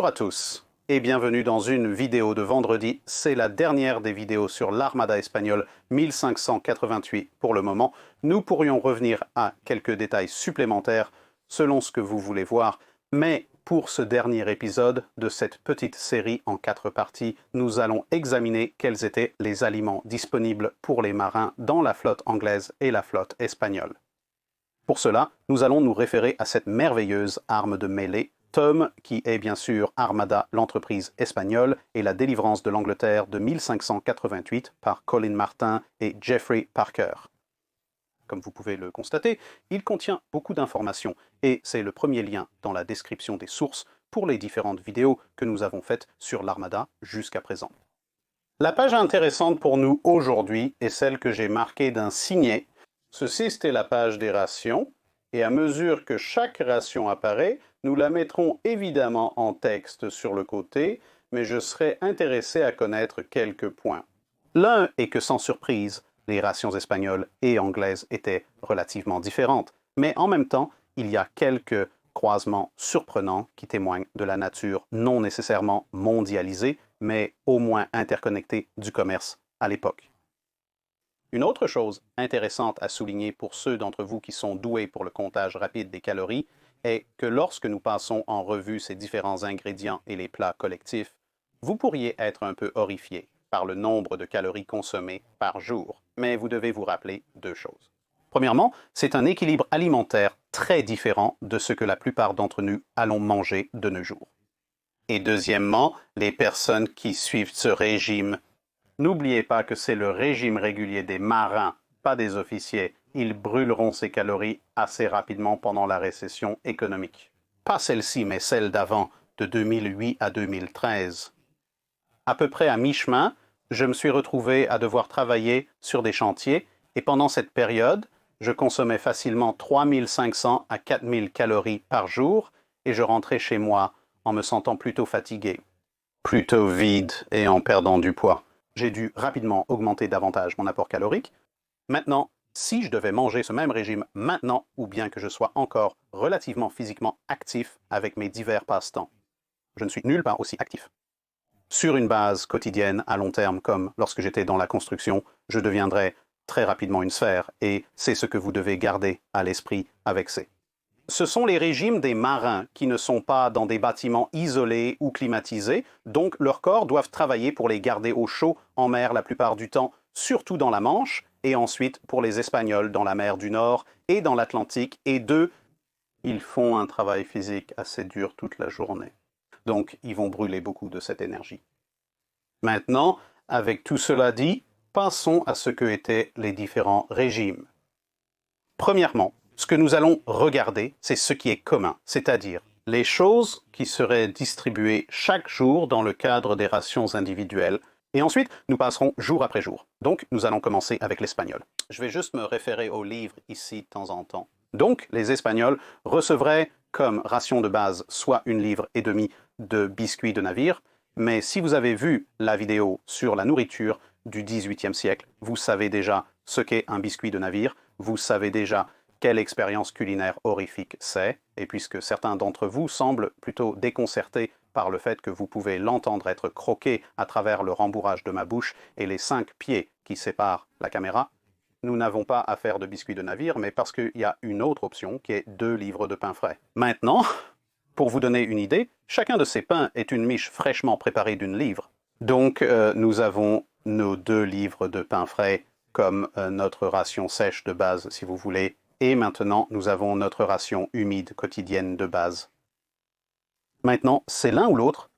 Bonjour à tous et bienvenue dans une vidéo de vendredi. C'est la dernière des vidéos sur l'Armada espagnole 1588 pour le moment. Nous pourrions revenir à quelques détails supplémentaires selon ce que vous voulez voir, mais pour ce dernier épisode de cette petite série en 4 parties, nous allons examiner quels étaient les aliments disponibles pour les marins dans la flotte anglaise et la flotte espagnole. Pour cela, nous allons nous référer à cette merveilleuse arme de mêlée, Tom, qui est bien sûr Armada, l'entreprise espagnole, et la délivrance de l'Angleterre de 1588 par Colin Martin et Geoffrey Parker. Comme vous pouvez le constater, il contient beaucoup d'informations, et c'est le premier lien dans la description des sources pour les différentes vidéos que nous avons faites sur l'Armada jusqu'à présent. La page intéressante pour nous aujourd'hui est celle que j'ai marquée d'un signet. Ceci, c'était la page des rations, et à mesure que chaque ration apparaît, nous la mettrons évidemment en texte sur le côté, mais je serais intéressé à connaître quelques points. L'un est que sans surprise, les rations espagnoles et anglaises étaient relativement différentes, mais en même temps, il y a quelques croisements surprenants qui témoignent de la nature non nécessairement mondialisée, mais au moins interconnectée du commerce à l'époque. Une autre chose intéressante à souligner pour ceux d'entre vous qui sont doués pour le comptage rapide des calories est que lorsque nous passons en revue ces différents ingrédients et les plats collectifs, vous pourriez être un peu horrifié par le nombre de calories consommées par jour. Mais vous devez vous rappeler deux choses. Premièrement, c'est un équilibre alimentaire très différent de ce que la plupart d'entre nous allons manger de nos jours. Et deuxièmement, les personnes qui suivent ce régime, n'oubliez pas que c'est le régime régulier des marins, pas des officiers. Ils brûleront ces calories assez rapidement pendant la récession économique. Pas celle-ci, mais celle d'avant, de 2008 à 2013. À peu près à mi-chemin, je me suis retrouvé à devoir travailler sur des chantiers et pendant cette période, je consommais facilement 3500 à 4000 calories par jour et je rentrais chez moi en me sentant plutôt fatigué, plutôt vide et en perdant du poids. J'ai dû rapidement augmenter davantage mon apport calorique. Maintenant, si je devais manger ce même régime maintenant, ou bien que je sois encore relativement physiquement actif avec mes divers passe-temps, je ne suis nulle part aussi actif. Sur une base quotidienne à long terme, comme lorsque j'étais dans la construction, je deviendrais très rapidement une sphère, et c'est ce que vous devez garder à l'esprit avec ces. Ce sont les régimes des marins qui ne sont pas dans des bâtiments isolés ou climatisés, donc leurs corps doivent travailler pour les garder au chaud en mer la plupart du temps, surtout dans la Manche, et ensuite pour les Espagnols dans la mer du Nord et dans l'Atlantique, et ils font un travail physique assez dur toute la journée. Donc ils vont brûler beaucoup de cette énergie. Maintenant, avec tout cela dit, passons à ce que étaient les différents régimes. Premièrement, ce que nous allons regarder, c'est ce qui est commun, c'est-à-dire les choses qui seraient distribuées chaque jour dans le cadre des rations individuelles. Et ensuite, nous passerons jour après jour. Donc, nous allons commencer avec l'espagnol. Je vais juste me référer au livre ici de temps en temps. Donc, les Espagnols recevraient comme ration de base soit 1,5 livre de biscuits de navire, mais si vous avez vu la vidéo sur la nourriture du XVIIIe siècle, vous savez déjà ce qu'est un biscuit de navire, vous savez déjà quelle expérience culinaire horrifique c'est, et puisque certains d'entre vous semblent plutôt déconcertés par le fait que vous pouvez l'entendre être croqué à travers le rembourrage de ma bouche et les 5 pieds qui séparent la caméra, nous n'avons pas à faire de biscuits de navire, mais parce qu'il y a une autre option qui est 2 livres de pain frais. Maintenant, pour vous donner une idée, chacun de ces pains est une miche fraîchement préparée d'1 livre. Donc nous avons nos 2 livres de pain frais comme notre ration sèche de base, si vous voulez, et maintenant nous avons notre ration humide quotidienne de base. Maintenant, c'est l'un ou l'autre,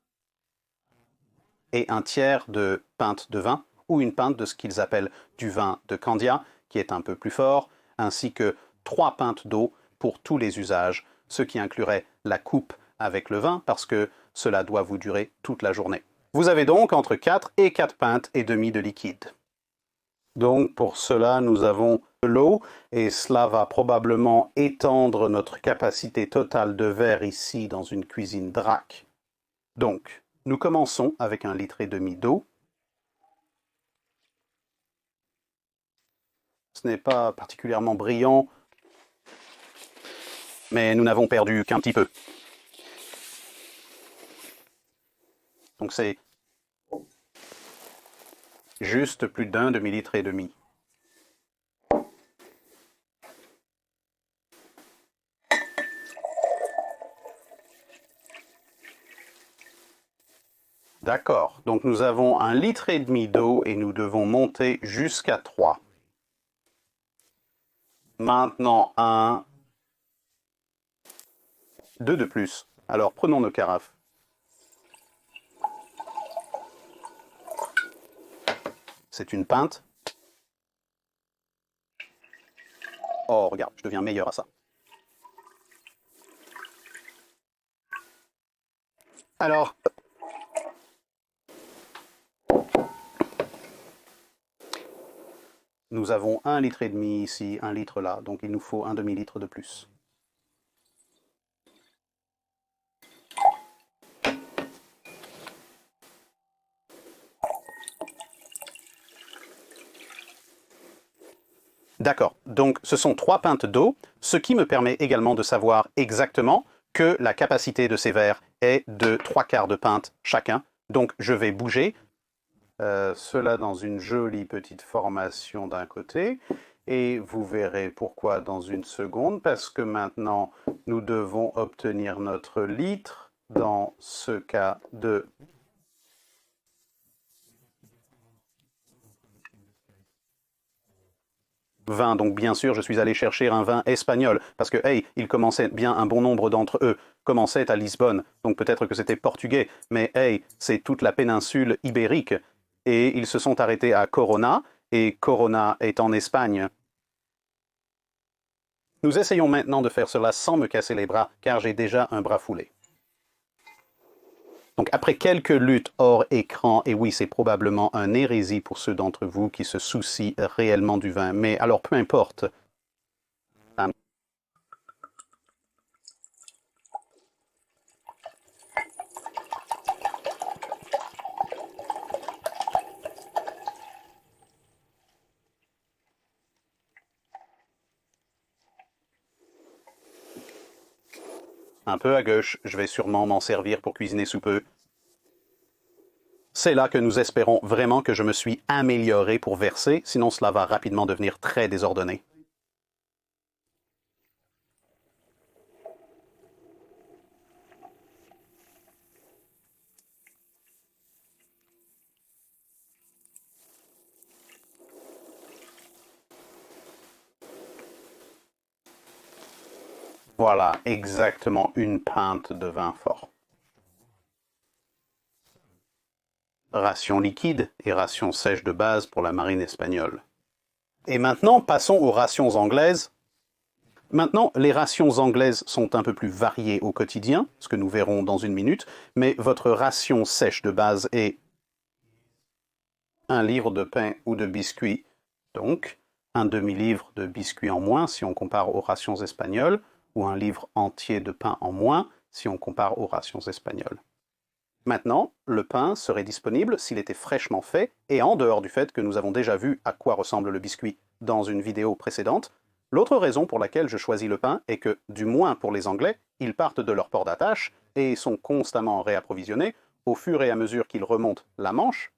et un tiers de pinte de vin, ou une pinte de ce qu'ils appellent du vin de Candia, qui est un peu plus fort, ainsi que 3 pintes d'eau pour tous les usages, ce qui inclurait la coupe avec le vin, parce que cela doit vous durer toute la journée. Vous avez donc entre 4 et 4 pintes et demi de liquide. Donc pour cela, nous avons de l'eau, et cela va probablement étendre notre capacité totale de verre ici dans une cuisine Drac. Donc, nous commençons avec 1,5 litre d'eau. Ce n'est pas particulièrement brillant, mais nous n'avons perdu qu'un petit peu. Donc c'est juste plus d'un demi-litre et demi. D'accord, donc nous avons 1,5 litre d'eau et nous devons monter jusqu'à 3. Maintenant, 2 de plus. Alors prenons nos carafes. C'est une pinte. Oh, regarde, je deviens meilleur à ça. Alors, nous avons 1,5 litre ici, 1 litre là, donc il nous faut un demi-litre de plus. D'accord, donc ce sont 3 pintes d'eau, ce qui me permet également de savoir exactement que la capacité de ces verres est de 3/4 de pinte chacun. Donc je vais bouger cela dans une jolie petite formation d'un côté, et vous verrez pourquoi dans une seconde, parce que maintenant nous devons obtenir notre litre dans ce cas de vin. Donc bien sûr, je suis allé chercher un vin espagnol, parce que, hey, il commençait bien, un bon nombre d'entre eux commençaient à Lisbonne, donc peut-être que c'était portugais, mais hey, c'est toute la péninsule ibérique, et ils se sont arrêtés à Corona, et Corona est en Espagne. Nous essayons maintenant de faire cela sans me casser les bras, car j'ai déjà un bras foulé. Donc après quelques luttes hors écran, et oui, c'est probablement un hérésie pour ceux d'entre vous qui se soucient réellement du vin, mais alors peu importe. Un peu à gauche, je vais sûrement m'en servir pour cuisiner sous peu. C'est là que nous espérons vraiment que je me suis amélioré pour verser, sinon cela va rapidement devenir très désordonné. Voilà, exactement une pinte de vin fort. Ration liquide et ration sèche de base pour la marine espagnole. Et maintenant, passons aux rations anglaises. Maintenant, les rations anglaises sont un peu plus variées au quotidien, ce que nous verrons dans une minute, mais votre ration sèche de base est 1 livre de pain ou de biscuits, donc un demi-livre de biscuits en moins si on compare aux rations espagnoles, ou un livre entier de pain en moins si on compare aux rations espagnoles. Maintenant, le pain serait disponible s'il était fraîchement fait, et en dehors du fait que nous avons déjà vu à quoi ressemble le biscuit dans une vidéo précédente, l'autre raison pour laquelle je choisis le pain est que, du moins pour les Anglais, ils partent de leur port d'attache et sont constamment réapprovisionnés au fur et à mesure qu'ils remontent la Manche.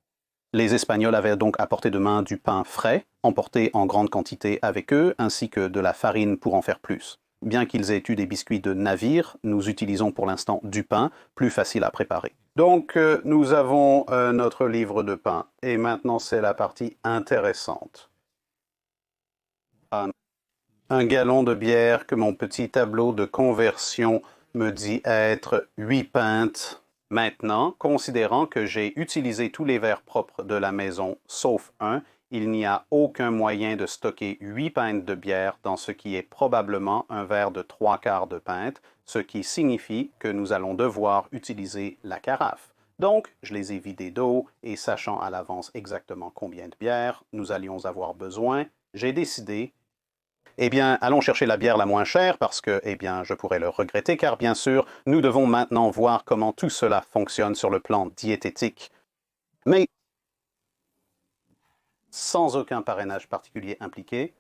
Les Espagnols avaient donc à portée de main du pain frais, emporté en grande quantité avec eux, ainsi que de la farine pour en faire plus. Bien qu'ils aient eu des biscuits de navire, nous utilisons pour l'instant du pain, plus facile à préparer. Donc nous avons notre livre de pain, et maintenant c'est la partie intéressante. Un gallon de bière que mon petit tableau de conversion me dit être 8 pintes. Maintenant, considérant que j'ai utilisé tous les verres propres de la maison, sauf un, il n'y a aucun moyen de stocker 8 pintes de bière dans ce qui est probablement un verre de 3/4 de pinte, ce qui signifie que nous allons devoir utiliser la carafe. Donc, je les ai vidés d'eau, et sachant à l'avance exactement combien de bière nous allions avoir besoin, j'ai décidé, eh bien, allons chercher la bière la moins chère parce que, eh bien, je pourrais le regretter car, bien sûr, nous devons maintenant voir comment tout cela fonctionne sur le plan diététique. Mais sans aucun parrainage particulier impliqué,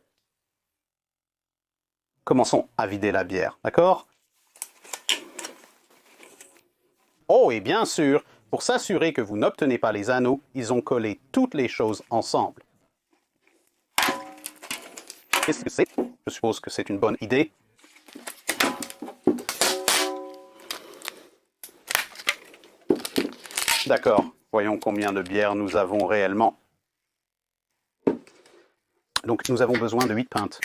commençons à vider la bière, d'accord? Oh, et bien sûr, Pour s'assurer que vous n'obtenez pas les anneaux, ils ont collé toutes les choses ensemble. Qu'est-ce que c'est? Je suppose que c'est une bonne idée. D'accord, voyons combien de bières nous avons réellement. Donc nous avons besoin de 8 pintes.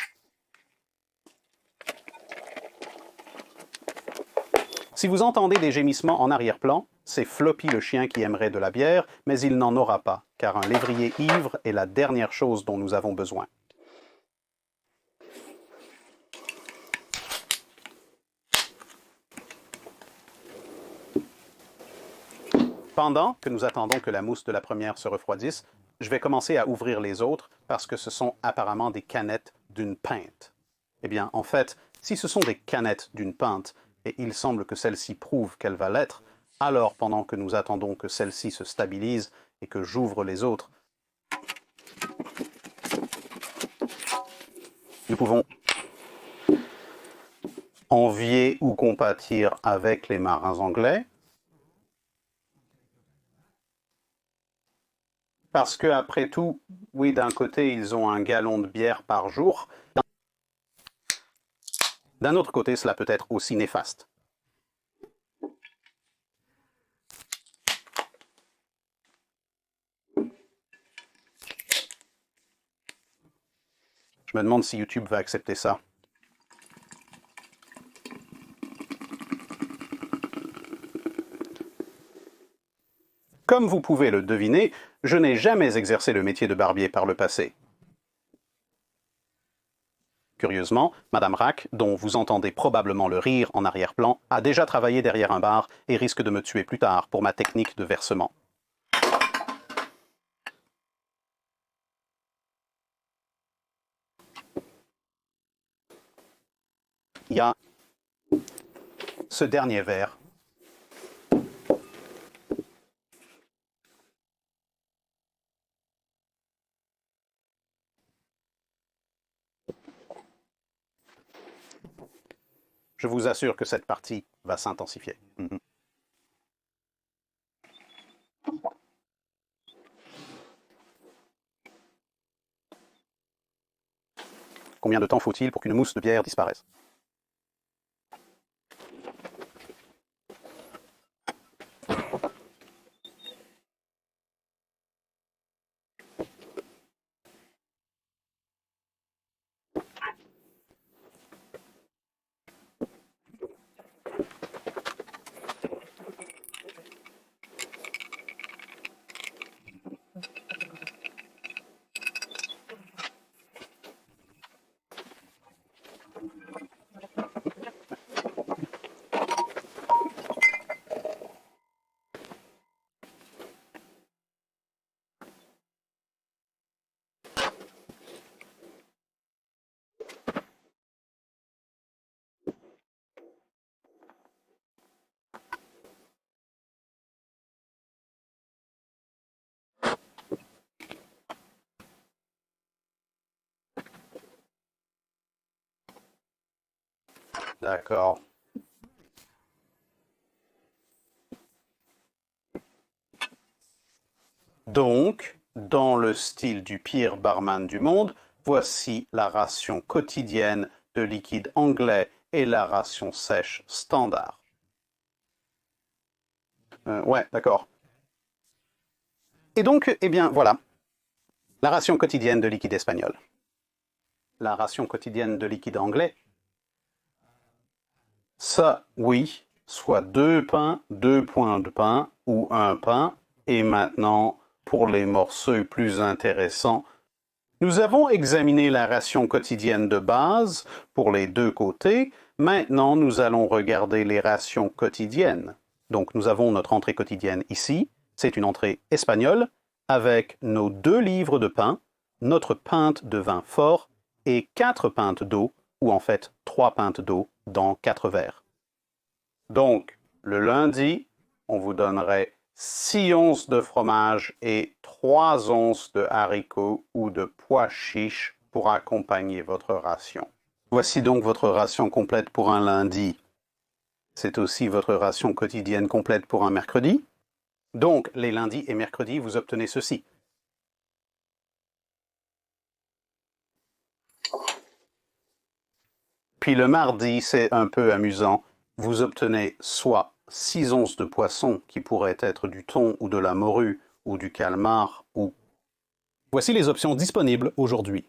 Si vous entendez des gémissements en arrière-plan, c'est Floppy le chien qui aimerait de la bière, mais il n'en aura pas, car un lévrier ivre est la dernière chose dont nous avons besoin. Pendant que nous attendons que la mousse de la première se refroidisse, je vais commencer à ouvrir les autres parce que ce sont apparemment des canettes d'une pinte. Eh bien, en fait, si ce sont des canettes d'une pinte, et il semble que celle-ci prouve qu'elle va l'être, alors pendant que nous attendons que celle-ci se stabilise et que j'ouvre les autres, nous pouvons envier ou compatir avec les marins anglais, parce que, après tout, oui, d'un côté, ils ont un gallon de bière par jour. D'un autre côté, cela peut être aussi néfaste. Je me demande si YouTube va accepter ça. Comme vous pouvez le deviner, je n'ai jamais exercé le métier de barbier par le passé. Curieusement, Madame Rack, dont vous entendez probablement le rire en arrière-plan, a déjà travaillé derrière un bar et risque de me tuer plus tard pour ma technique de versement. Il y a ce dernier verre. Je vous assure que cette partie va s'intensifier. Combien de temps faut-il pour qu'une mousse de bière disparaisse? D'accord. Donc, dans le style du pire barman du monde, voici la ration quotidienne de liquide anglais et la ration sèche standard. Ouais, d'accord. Et donc, eh bien, voilà. La ration quotidienne de liquide espagnol. La ration quotidienne de liquide anglais. Ça, oui, soit 2 pains, 2 points de pain ou un pain. Et maintenant, pour les morceaux plus intéressants, nous avons examiné la ration quotidienne de base pour les deux côtés. Maintenant, nous allons regarder les rations quotidiennes. Donc, nous avons notre entrée quotidienne ici. C'est une entrée espagnole avec nos 2 livres de pain, notre pinte de vin fort et 4 pintes d'eau, ou en fait 3 pintes d'eau dans 4 verres. Donc, le lundi, on vous donnerait 6 onces de fromage et 3 onces de haricots ou de pois chiches pour accompagner votre ration. Voici donc votre ration complète pour un lundi. C'est aussi votre ration quotidienne complète pour un mercredi. Donc, les lundis et mercredis, vous obtenez ceci. Puis le mardi, c'est un peu amusant. Vous obtenez soit 6 onces de poisson, qui pourraient être du thon ou de la morue, ou du calmar, ou... Voici les options disponibles aujourd'hui,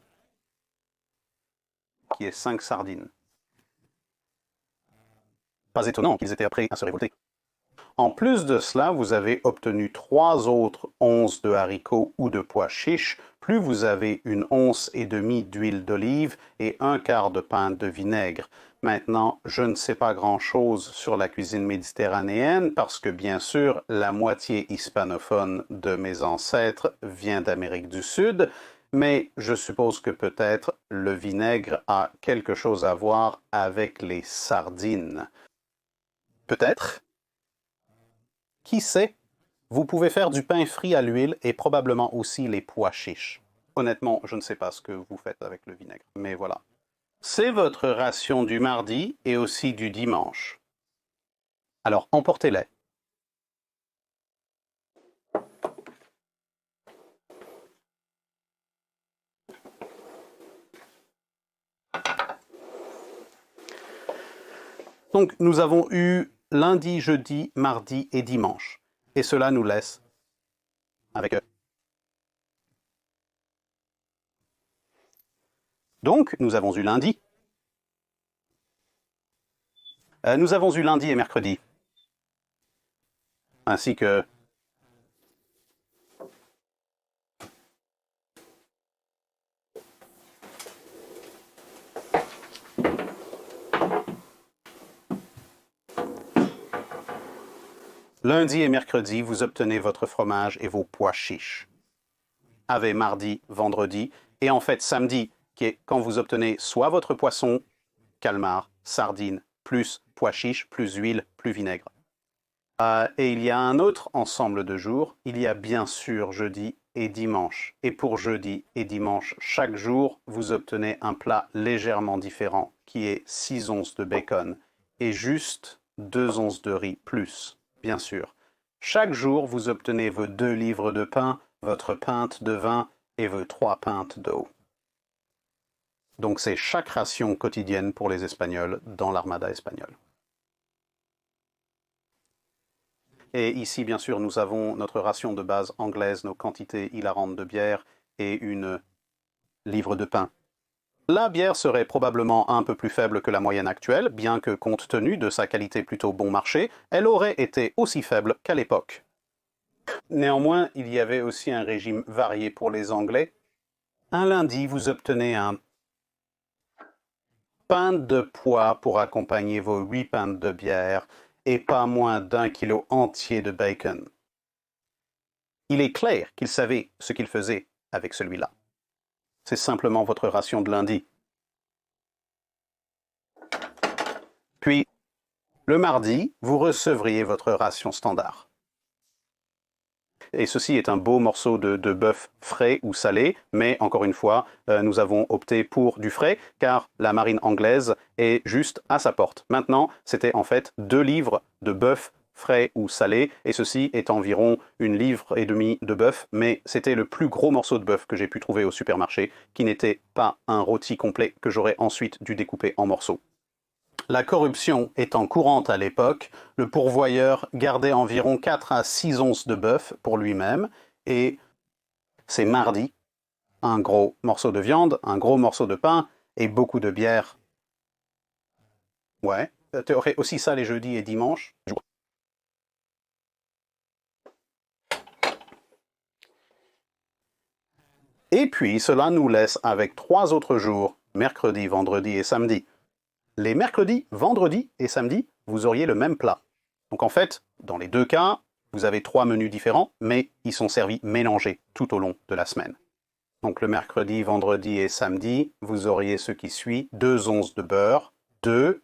qui est 5 sardines. Pas étonnant qu'ils étaient prêts à se révolter. En plus de cela, vous avez obtenu 3 autres onces de haricots ou de pois chiches, plus vous avez 1,5 once d'huile d'olive et 1/4 de pinte de vinaigre. Maintenant, je ne sais pas grand-chose sur la cuisine méditerranéenne parce que, bien sûr, la moitié hispanophone de mes ancêtres vient d'Amérique du Sud, mais je suppose que peut-être le vinaigre a quelque chose à voir avec les sardines. Peut-être. Qui sait? Vous pouvez faire du pain frit à l'huile et probablement aussi les pois chiches. Honnêtement, je ne sais pas ce que vous faites avec le vinaigre, mais voilà. C'est votre ration du mardi et aussi du dimanche. Alors, emportez-les. Donc, nous avons eu lundi, jeudi, mardi et dimanche. Et cela nous laisse avec eux. Donc, nous avons eu lundi. Nous avons eu lundi et mercredi. Ainsi que... Lundi et mercredi, vous obtenez votre fromage et vos pois chiches. Avec mardi, vendredi, et en fait samedi, qui est quand vous obtenez soit votre poisson, calmar, sardine, plus pois chiches, plus huile, plus vinaigre. Et il y a un autre ensemble de jours, il y a bien sûr jeudi et dimanche. Et pour jeudi et dimanche, chaque jour, vous obtenez un plat légèrement différent, qui est 6 onces de bacon, et juste 2 onces de riz plus. Bien sûr. Chaque jour, vous obtenez vos 2 livres de pain, votre pinte de vin et vos 3 pintes d'eau. Donc c'est chaque ration quotidienne pour les Espagnols dans l'armada espagnole. Et ici, bien sûr, nous avons notre ration de base anglaise, nos quantités hilarantes de bière et une livre de pain. La bière serait probablement un peu plus faible que la moyenne actuelle, bien que, compte tenu de sa qualité plutôt bon marché, elle aurait été aussi faible qu'à l'époque. Néanmoins, il y avait aussi un régime varié pour les Anglais. Un lundi, vous obtenez un pinte de pois pour accompagner vos 8 pintes de bière et pas moins d'1 kilo entier de bacon. Il est clair qu'il savait ce qu'il faisait avec celui-là. C'est simplement votre ration de lundi. Puis, le mardi, vous recevriez votre ration standard. Et ceci est un beau morceau de bœuf frais ou salé, mais encore une fois, nous avons opté pour du frais, car la marine anglaise est juste à sa porte. Maintenant, c'était en fait 2 livres de bœuf frais ou salé, et ceci est environ 1,5 livre de bœuf, mais c'était le plus gros morceau de bœuf que j'ai pu trouver au supermarché, qui n'était pas un rôti complet que j'aurais ensuite dû découper en morceaux. La corruption étant courante à l'époque, le pourvoyeur gardait environ 4 à 6 onces de bœuf pour lui-même, et c'est mardi, un gros morceau de viande, un gros morceau de pain et beaucoup de bière. Ouais, tu aurais aussi ça les jeudis et dimanches. Et puis, cela nous laisse avec 3 autres jours, mercredi, vendredi et samedi. Les mercredis, vendredis et samedis, vous auriez le même plat. Donc en fait, dans les 2 cas, vous avez 3 menus différents, mais ils sont servis mélangés tout au long de la semaine. Donc le mercredi, vendredi et samedi, vous auriez ce qui suit, 2 onces de beurre, 2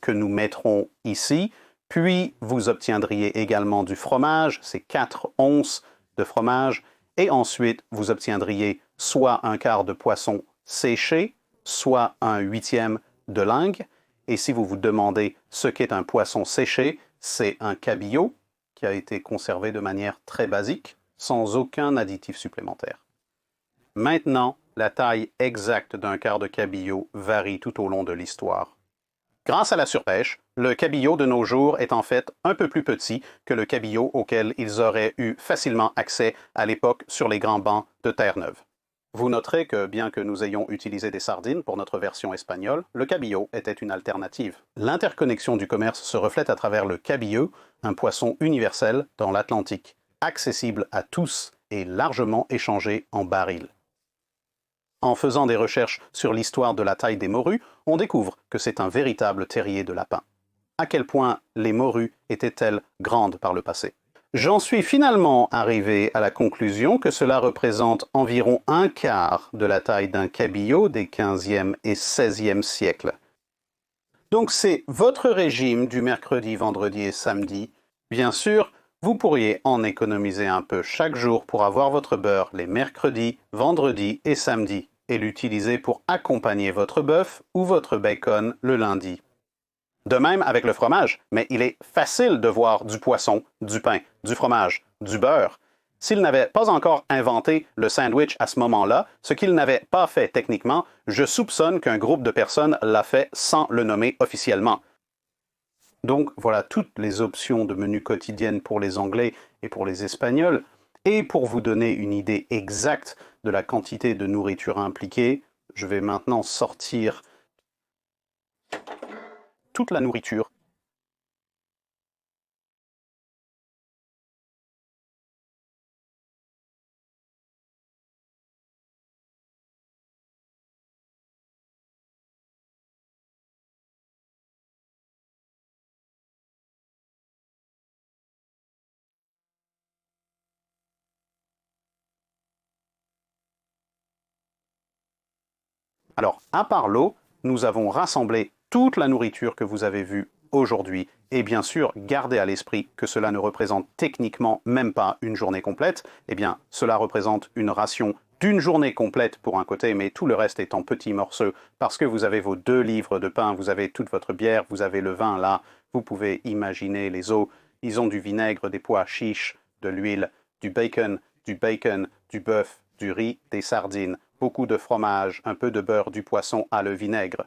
que nous mettrons ici, puis vous obtiendriez également du fromage, c'est 4 onces de fromage, et ensuite vous obtiendriez soit un quart de poisson séché, soit un 1/8 de lingue. Et si vous vous demandez ce qu'est un poisson séché, c'est un cabillaud qui a été conservé de manière très basique, sans aucun additif supplémentaire. Maintenant, la taille exacte d'un quart de cabillaud varie tout au long de l'histoire. Grâce à la surpêche, le cabillaud de nos jours est en fait un peu plus petit que le cabillaud auquel ils auraient eu facilement accès à l'époque sur les grands bancs de Terre-Neuve. Vous noterez que, bien que nous ayons utilisé des sardines pour notre version espagnole, le cabillaud était une alternative. L'interconnexion du commerce se reflète à travers le cabillaud, un poisson universel dans l'Atlantique, accessible à tous et largement échangé en barils. En faisant des recherches sur l'histoire de la taille des morues, on découvre que c'est un véritable terrier de lapin. À quel point les morues étaient-elles grandes par le passé? J'en suis finalement arrivé à la conclusion que cela représente environ un quart de la taille d'un cabillaud des 15e et 16e siècles. Donc c'est votre régime du mercredi, vendredi et samedi. Bien sûr, vous pourriez en économiser un peu chaque jour pour avoir votre beurre les mercredis, vendredis et samedis et l'utiliser pour accompagner votre bœuf ou votre bacon le lundi. De même avec le fromage, mais il est facile de voir du poisson, du pain, du fromage, du beurre. S'il n'avait pas encore inventé le sandwich à ce moment-là, ce qu'il n'avait pas fait techniquement, je soupçonne qu'un groupe de personnes l'a fait sans le nommer officiellement. Donc voilà toutes les options de menu quotidiennes pour les Anglais et pour les Espagnols. Et pour vous donner une idée exacte de la quantité de nourriture impliquée, je vais maintenant sortir toute la nourriture. Alors, à part l'eau, nous avons rassemblé toute la nourriture que vous avez vue aujourd'hui. Et bien sûr, gardez à l'esprit que cela ne représente techniquement même pas une journée complète. Eh bien, cela représente une ration d'une journée complète pour un côté, mais tout le reste est en petits morceaux, parce que vous avez vos 2 livres de pain, vous avez toute votre bière, vous avez le vin là, vous pouvez imaginer les os. Ils ont du vinaigre, des pois chiches, de l'huile, du bacon, du bœuf, du riz, des sardines, beaucoup de fromage, un peu de beurre, du poisson à le vinaigre.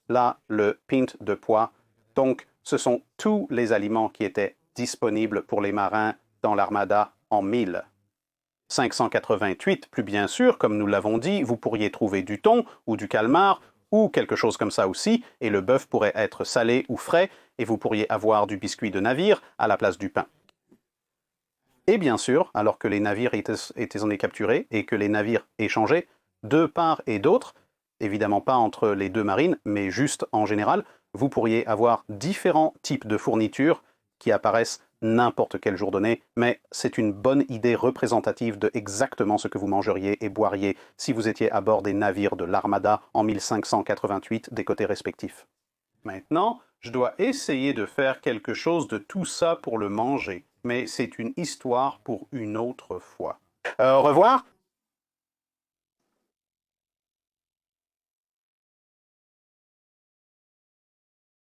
Là, le pint de pois. Donc, ce sont tous les aliments qui étaient disponibles pour les marins dans l'Armada en 1588, plus bien sûr, comme nous l'avons dit, vous pourriez trouver du thon ou du calmar ou quelque chose comme ça aussi, et le bœuf pourrait être salé ou frais, et vous pourriez avoir du biscuit de navire à la place du pain. Et bien sûr, alors que les navires étaient capturés et que les navires échangeaient, de part et d'autre, évidemment pas entre les 2 marines, mais juste en général, vous pourriez avoir différents types de fournitures qui apparaissent n'importe quel jour donné, mais c'est une bonne idée représentative de exactement ce que vous mangeriez et boiriez si vous étiez à bord des navires de l'Armada en 1588 des côtés respectifs. Maintenant, je dois essayer de faire quelque chose de tout ça pour le manger, mais c'est une histoire pour une autre fois. Au revoir!